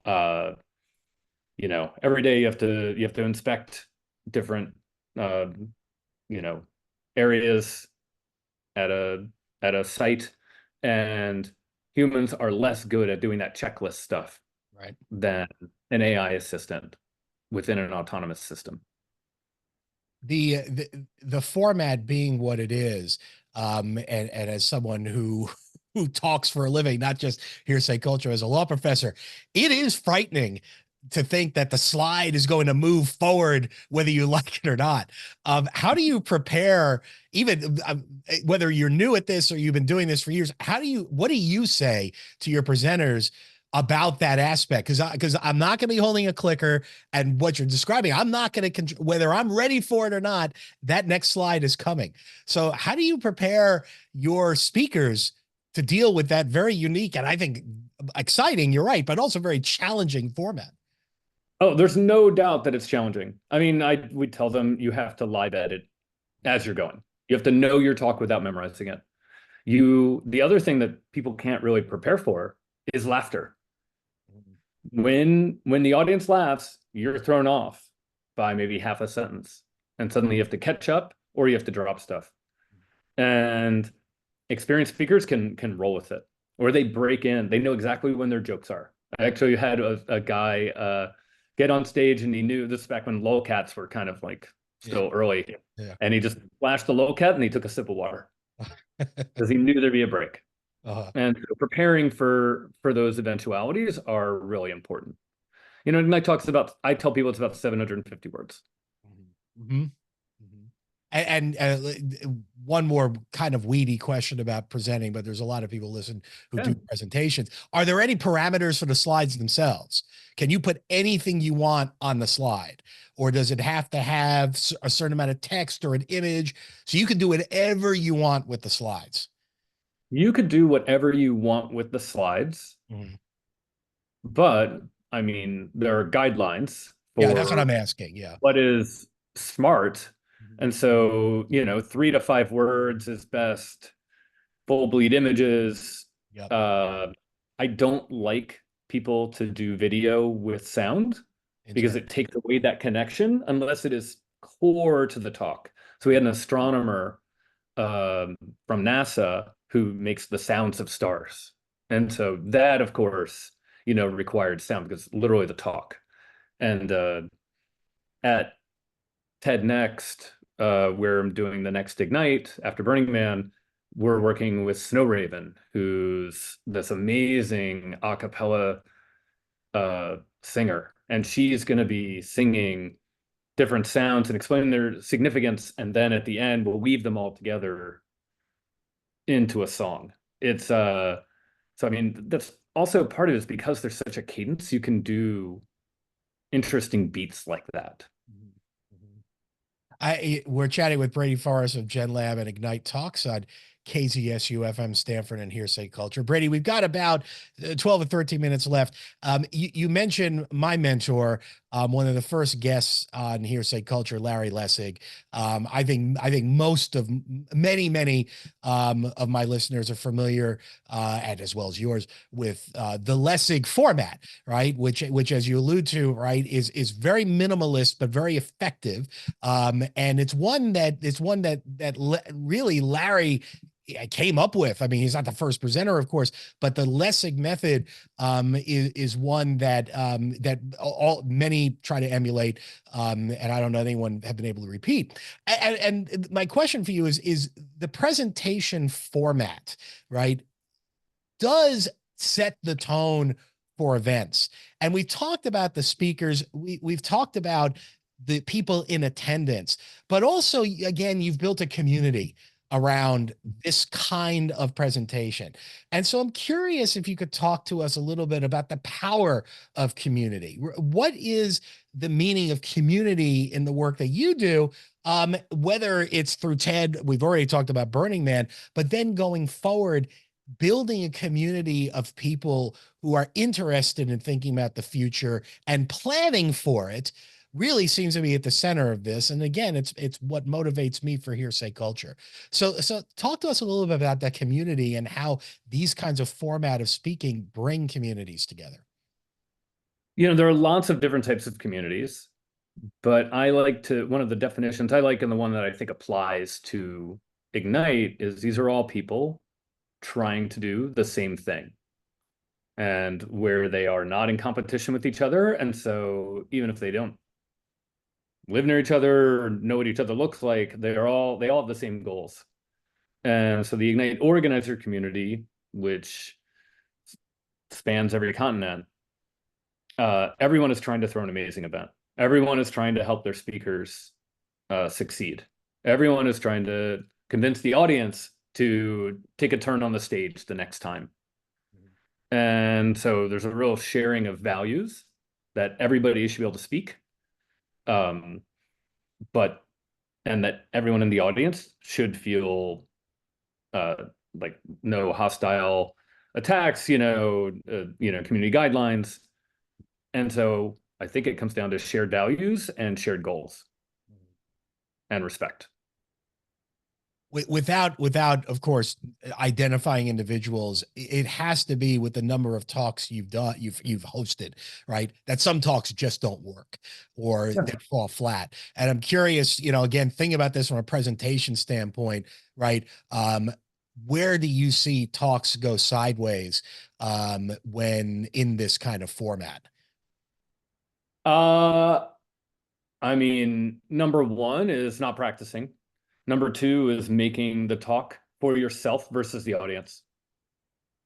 You know, every day you have to inspect different you know, areas at a site, and humans are less good at doing that checklist stuff Right. than an AI assistant within an autonomous system. The format being what it is, and as someone who talks for a living, not just hearsay culture, as a law professor, it is frightening to think that the slide is going to move forward whether you like it or not. How do you prepare, even whether you're new at this or you've been doing this for years? What do you say to your presenters about that aspect? Because I'm not going to be holding a clicker, and what you're describing, I'm not going to whether I'm ready for it or not. That next slide is coming. So how do you prepare your speakers to deal with that very unique and I think exciting, you're right, but also very challenging format? Oh, there's no doubt that it's challenging. I mean, we tell them you have to live edit as you're going. You have to know your talk without memorizing it. The other thing that people can't really prepare for is laughter. When the audience laughs, you're thrown off by maybe half a sentence, and suddenly you have to catch up or you have to drop stuff. And experienced speakers can roll with it, or they break in. They know exactly when their jokes are. I actually had a guy get on stage, and he knew this is back when lolcats were kind of like still early. Yeah. And he just flashed the lolcat and he took a sip of water because he knew there'd be a break. And so preparing for those eventualities are really important. You know, in my talks I tell people it's about 750 words. Mm-hmm. And one more kind of weedy question about presenting, but there's a lot of people listen who do presentations. Are there any parameters for the slides themselves? Can you put anything you want on the slide, or does it have to have a certain amount of text or an image so you can do whatever you want with the slides? You could do whatever you want with the slides, but I mean, there are guidelines for that's what I'm asking. Yeah. What is smart. And so, you know, 3 to 5 words is best. Full bleed images. Yep. I don't like people to do video with sound because it takes away that connection unless it is core to the talk. So we had an astronomer from NASA who makes the sounds of stars. And so that, of course, you know, required sound because it's literally the talk. And at TED Next, where I'm doing the next Ignite after Burning Man, we're working with Snow Raven, who's this amazing a cappella singer. And she's going to be singing different sounds and explaining their significance. And then at the end, we'll weave them all together into a song. It's so I mean, that's also part of it is because there's such a cadence, you can do interesting beats like that. We're chatting with Brady Forrest of Gen Lab and Ignite Talks on KZSU-FM, Stanford, and Hearsay Culture. Brady, we've got about 12 or 13 minutes left. You mentioned my mentor, one of the first guests on Hearsay Culture, Larry Lessig. I think many of my listeners are familiar, and as well as yours, with the Lessig format, right? Which, as you allude to, right, is very minimalist but very effective. And it's one that really Larry came up with. I mean, he's not the first presenter, of course, but the Lessig method is one that many try to emulate, and I don't know anyone have been able to repeat. And my question for you is the presentation format, right, does set the tone for events. And we talked about the speakers. We've talked about the people in attendance, but also, again, you've built a community around this kind of presentation. And so I'm curious if you could talk to us a little bit about the power of community. What is the meaning of community in the work that you do? Whether it's through TED, we've already talked about Burning Man, but then going forward, building a community of people who are interested in thinking about the future and planning for it, really seems to be at the center of this. And again, it's what motivates me for Hearsay Culture. So talk to us a little bit about that community and how these kinds of format of speaking bring communities together. There are lots of different types of communities, but one of the definitions I like, and the one that I think applies to Ignite, is these are all people trying to do the same thing, and where they are not in competition with each other. And so even if they don't live near each other or know what each other looks like, they all have the same goals. And so the Ignite organizer community, which spans every continent, everyone is trying to throw an amazing event. Everyone is trying to help their speakers succeed. Everyone is trying to convince the audience to take a turn on the stage the next time. And so there's a real sharing of values that everybody should be able to speak. And that everyone in the audience should feel like no hostile attacks, community guidelines. And so I think it comes down to shared values and shared goals and respect. Without, of course, identifying individuals, it has to be with the number of talks you've done, you've hosted, right? That some talks just don't work or they fall flat. And I'm curious, again, thinking about this from a presentation standpoint, right? Where do you see talks go sideways when in this kind of format? Number one is not practicing. Number two is making the talk for yourself versus the audience.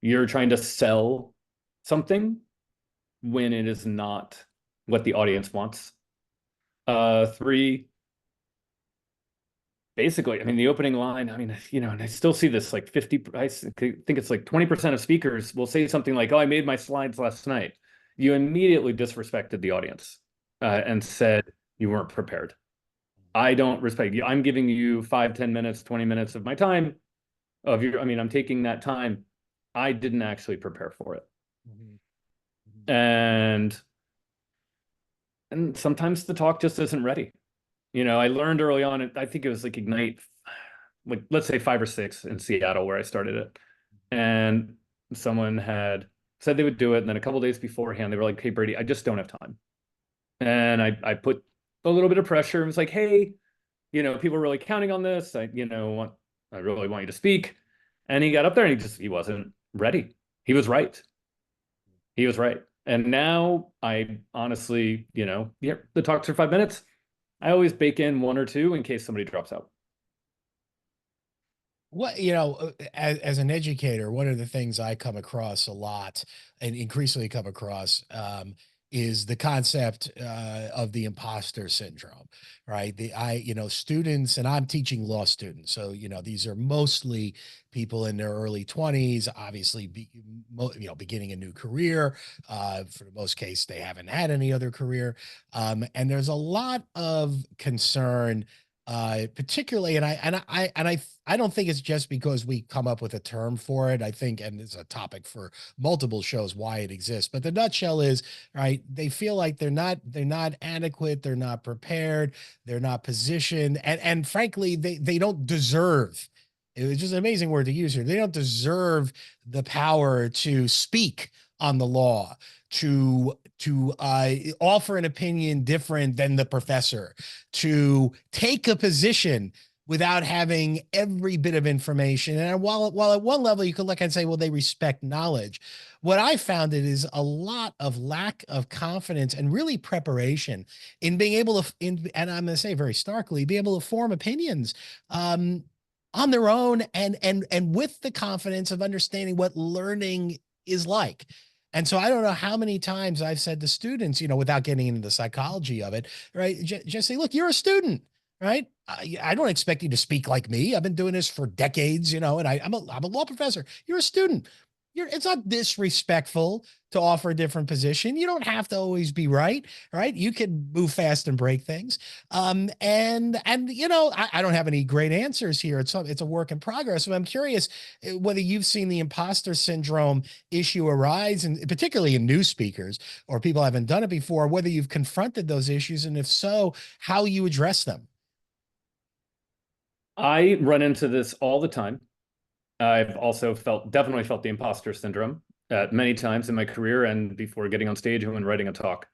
You're trying to sell something when it is not what the audience wants. Three, basically, the opening line, and I still see this like 50, I think it's like 20% of speakers will say something like, "Oh, I made my slides last night." You immediately disrespected the audience and said you weren't prepared. I don't respect you. I'm giving you 5, 10 minutes, 20 minutes of my time I'm taking that time. I didn't actually prepare for it. Mm-hmm. And sometimes the talk just isn't ready. I learned early on, I think it was like Ignite, like let's say 5 or 6 in Seattle where I started it. And someone had said they would do it. And then a couple of days beforehand, they were like, "Hey, Brady, I just don't have time." And I put a little bit of pressure. It was like, "Hey, people are really counting on this. I really want you to speak." And he got up there and he wasn't ready. He was right. And now I honestly, the talks are 5 minutes. I always bake in 1 or 2 in case somebody drops out. What, as an educator, one of the things I come across a lot and increasingly come across is the concept of the imposter syndrome, right? Students, and I'm teaching law students. So, these are mostly people in their early 20s, obviously, beginning a new career. For the most case, they haven't had any other career. And there's a lot of concern particularly, and I don't think it's just because we come up with a term for it. I think, and it's a topic for multiple shows why it exists, but the nutshell is, right, they feel like they're not adequate, they're not prepared, they're not positioned, and frankly, they don't deserve. It was just an amazing word to use here. They don't deserve the power to speak on the law, to offer an opinion different than the professor, to take a position without having every bit of information. And while at one level you could look and say, well, they respect knowledge, what I found it is a lot of lack of confidence and really preparation in being able to, and I'm going to say very starkly, be able to form opinions on their own and with the confidence of understanding what learning is like. And so I don't know how many times I've said to students, without getting into the psychology of it, right? Just say, look, you're a student, right? I don't expect you to speak like me. I've been doing this for decades, and I'm a law professor. You're a student. it's not disrespectful to offer a different position. You don't have to always be right, right? You can move fast and break things. And I don't have any great answers here. It's a work in progress. But I'm curious whether you've seen the imposter syndrome issue arise, and particularly in new speakers or people who haven't done it before, whether you've confronted those issues, and if so, how you address them. I run into this all the time. I've also definitely felt the imposter syndrome many times in my career and before getting on stage and when writing a talk.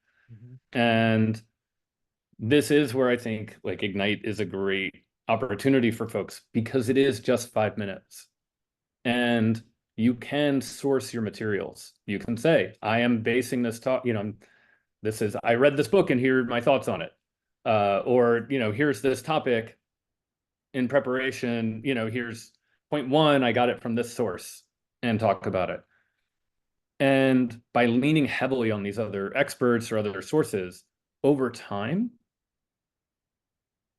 And this is where I think like Ignite is a great opportunity for folks because it is just 5 minutes. And you can source your materials. You can say, I am basing this talk, I read this book and here are my thoughts on it. Or, here's this topic in preparation, here's point one, I got it from this source, and talk about it. And by leaning heavily on these other experts or other sources, over time,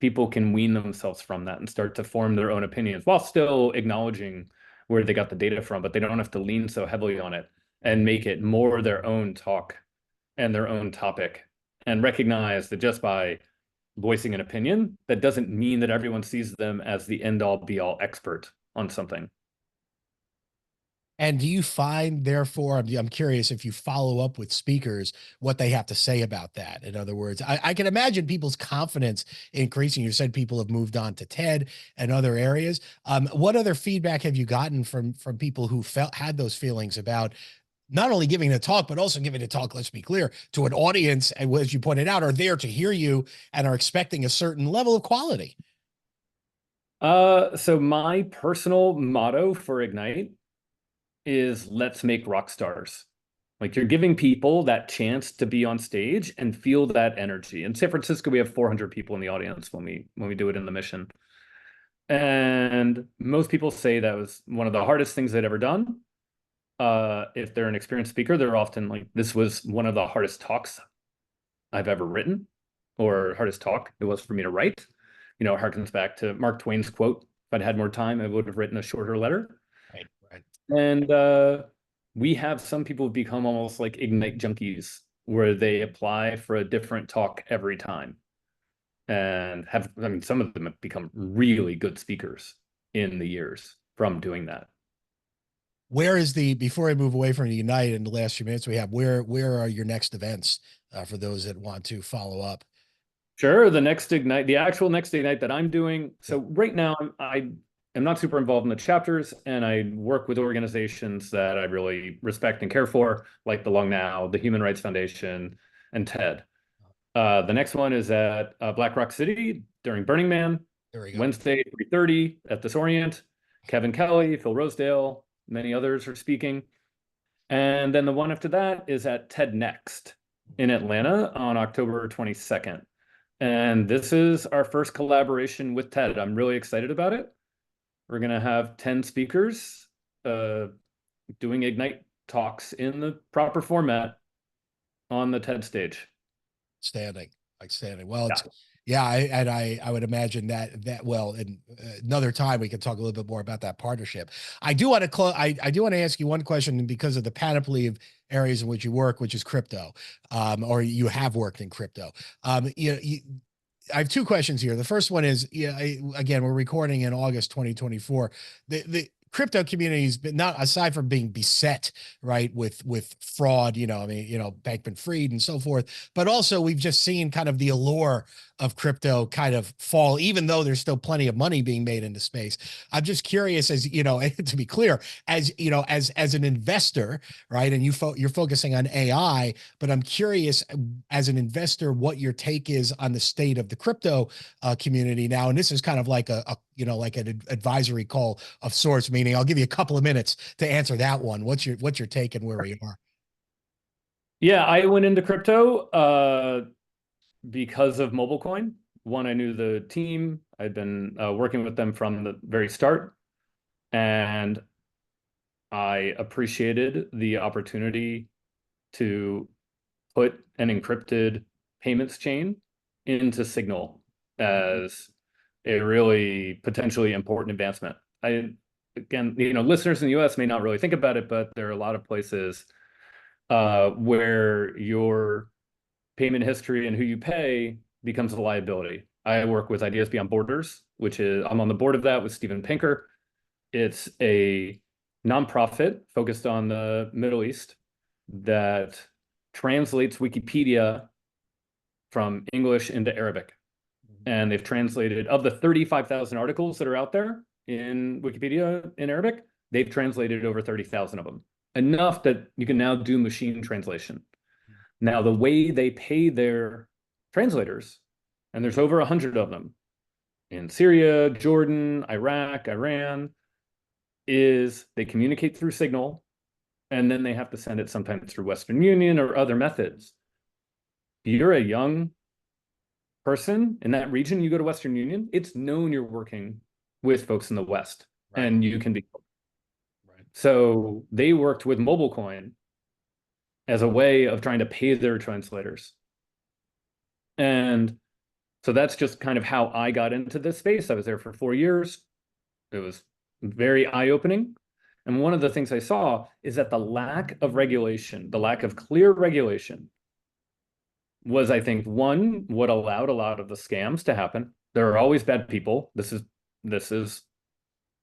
people can wean themselves from that and start to form their own opinions while still acknowledging where they got the data from, but they don't have to lean so heavily on it and make it more their own talk and their own topic, and recognize that just by voicing an opinion, that doesn't mean that everyone sees them as the end-all be-all expert on something. And do you find, therefore, I'm curious if you follow up with speakers, what they have to say about that? In other words, I can imagine people's confidence increasing. You said people have moved on to TED and other areas. What other feedback have you gotten from people who had those feelings about not only giving a talk, but also giving a talk, let's be clear, to an audience, and as you pointed out, are there to hear you and are expecting a certain level of quality? So my personal motto for Ignite is let's make rock stars. Like you're giving people that chance to be on stage and feel that energy. In San Francisco, we have 400 people in the audience when we do it in the mission. And most people say that was one of the hardest things they'd ever done. If they're an experienced speaker, they're often like, this was one of the hardest talks I've ever written, or hardest talk it was for me to write. It harkens back to Mark Twain's quote, if I'd had more time, I would have written a shorter letter. Right, right. And we have some people become almost like Ignite junkies, where they apply for a different talk every time. And some of them have become really good speakers in the years from doing that. Before I move away from Unite in the last few minutes we have, where are your next events for those that want to follow up? Sure. The actual next Ignite that I'm doing. So right now I am not super involved in the chapters, and I work with organizations that I really respect and care for, like the Long Now, the Human Rights Foundation, and TED. The next one is at Black Rock City during Burning Man, There we go. Wednesday, 3:30 at This Orient. Kevin Kelly, Phil Rosedale, many others are speaking. And then the one after that is at TED Next in Atlanta on October 22nd. And this is our first collaboration with TED. I'm really excited about it. We're going to have 10 speakers doing Ignite talks in the proper format on the TED stage. Outstanding. Well, I would imagine that well, in another time we can talk a little bit more about that partnership. I do want to I do want to ask you one question because of the panoply of areas in which you work, which is crypto, or you have worked in crypto. I have two questions here. The first one is, again, we're recording in August 2024. The crypto community has been, not aside from being beset, right, with fraud, Bankman-Fried and so forth, but also we've just seen kind of the allure of crypto kind of fall, even though there's still plenty of money being made in the space. I'm just curious, as to be clear, as an investor, right, and you're focusing on AI, but I'm curious as an investor what your take is on the state of the crypto community now. And this is kind of like like an advisory call of sorts, meaning I'll give you a couple of minutes to answer that one. What's your take and where we are? Yeah, I went into crypto because of MobileCoin. One, I knew the team. I'd been working with them from the very start, and I appreciated the opportunity to put an encrypted payments chain into Signal as a really potentially important advancement. again, listeners in the US may not really think about it, but there are a lot of places where your payment history and who you pay becomes a liability. I work with Ideas Beyond Borders, which is, I'm on the board of that with Steven Pinker. It's a nonprofit focused on the Middle East that translates Wikipedia from English into Arabic. And they've translated, of the 35,000 articles that are out there in Wikipedia in Arabic, they've translated over 30,000 of them. Enough that you can now do machine translation. Now, the way they pay their translators, and there's over 100 of them in Syria, Jordan, Iraq, Iran, is they communicate through Signal, and then they have to send it sometimes through Western Union or other methods. If you're a young person in that region, you go to Western Union, it's known you're working with folks in the West, right, and you can be. Right. So they worked with MobileCoin as a way of trying to pay their translators. And so that's just kind of how I got into this space. I was there for 4 years. It was very eye-opening. And one of the things I saw is that the lack of regulation, the lack of clear regulation was, I think, one, what allowed a lot of the scams to happen. There are always bad people. This is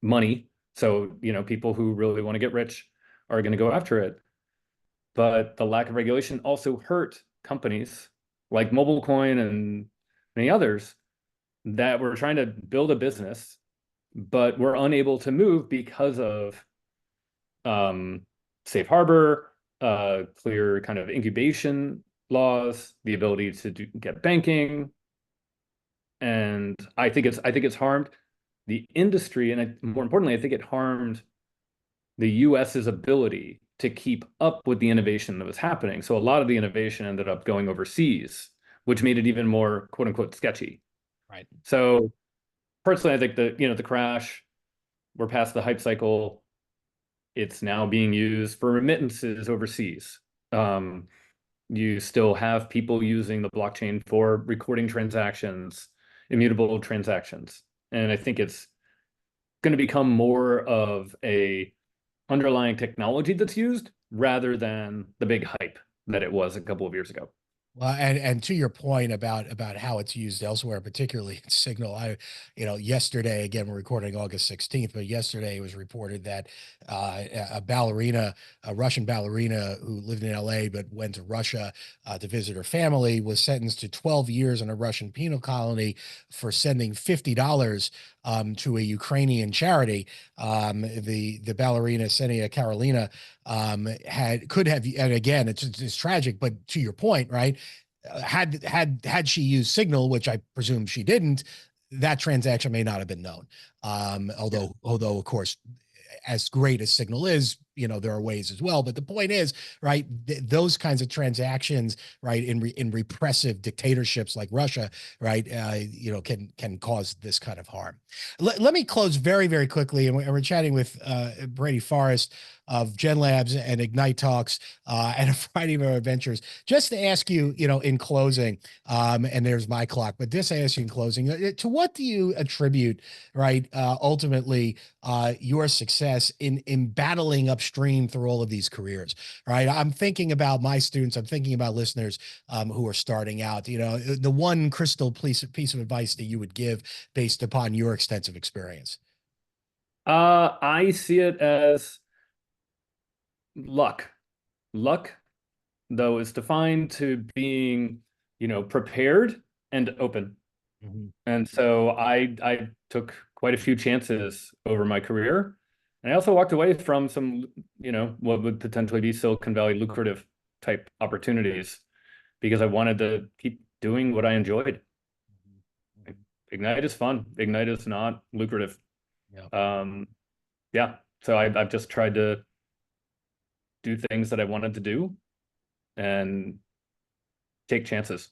money. So, people who really want to get rich are going to go after it. But the lack of regulation also hurt companies like MobileCoin and many others that were trying to build a business, but were unable to move because of safe harbor, clear kind of incubation laws, the ability to get banking. And I think it's harmed the industry, and more importantly, I think it harmed the US's ability to keep up with the innovation that was happening. So a lot of the innovation ended up going overseas, which made it even more quote unquote sketchy. Right. So personally, I think that, the crash, we're past the hype cycle. It's now being used for remittances overseas. You still have people using the blockchain for recording transactions, immutable transactions. And I think it's going to become more of a underlying technology that's used rather than the big hype that it was a couple of years ago. Well, and to your point about how it's used elsewhere, particularly in Signal, yesterday, again, we're recording August 16th, but yesterday it was reported that a Russian ballerina who lived in LA but went to Russia to visit her family, was sentenced to 12 years in a Russian penal colony for sending $50 to a Ukrainian charity. The ballerina Senia Karolina could have, and again, it's tragic, but to your point, right? Had she used Signal, which I presume she didn't, that transaction may not have been known. Although of course, as great as Signal is, there are ways as well. But the point is, right, those kinds of transactions, right, in repressive dictatorships like Russia, right, can cause this kind of harm. Let me close very, very quickly, and we're chatting with Brady Forrest of Gen Labs and Ignite Talks and a variety of our ventures. Just to ask you, in closing, and there's my clock, but just ask you in closing, to what do you attribute, right, ultimately your success in battling upstream through all of these careers, right? I'm thinking about my students. I'm thinking about listeners who are starting out. The one crystal piece of advice that you would give based upon your extensive experience. I see it as luck. Luck, though, is defined to being, prepared and open. Mm-hmm. And so I took quite a few chances over my career. And I also walked away from some, what would potentially be Silicon Valley lucrative type opportunities because I wanted to keep doing what I enjoyed. Mm-hmm. Ignite is fun. Ignite is not lucrative. Yeah. So I've just tried to do things that I wanted to do and take chances.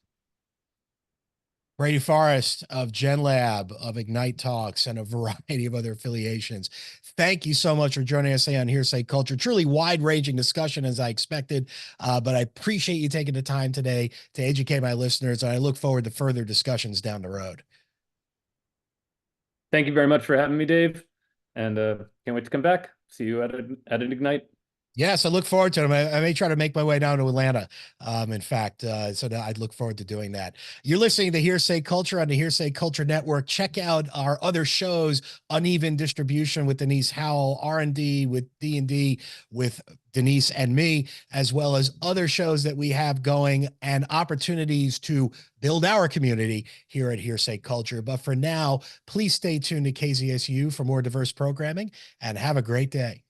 Brady Forrest of Gen Lab, of Ignite Talks, and a variety of other affiliations. Thank you so much for joining us today on Hearsay Culture. Truly wide-ranging discussion as I expected, but I appreciate you taking the time today to educate my listeners, and I look forward to further discussions down the road. Thank you very much for having me, Dave. and can't wait to come back. See you at an Ignite. Yes, I look forward to it. I may try to make my way down to Atlanta. In fact, so I'd look forward to doing that. You're listening to Hearsay Culture on the Hearsay Culture Network. Check out our other shows: Uneven Distribution with Denise Howell, R&D with D&D with Denise and me, as well as other shows that we have going and opportunities to build our community here at Hearsay Culture. But for now, please stay tuned to KZSU for more diverse programming, and have a great day.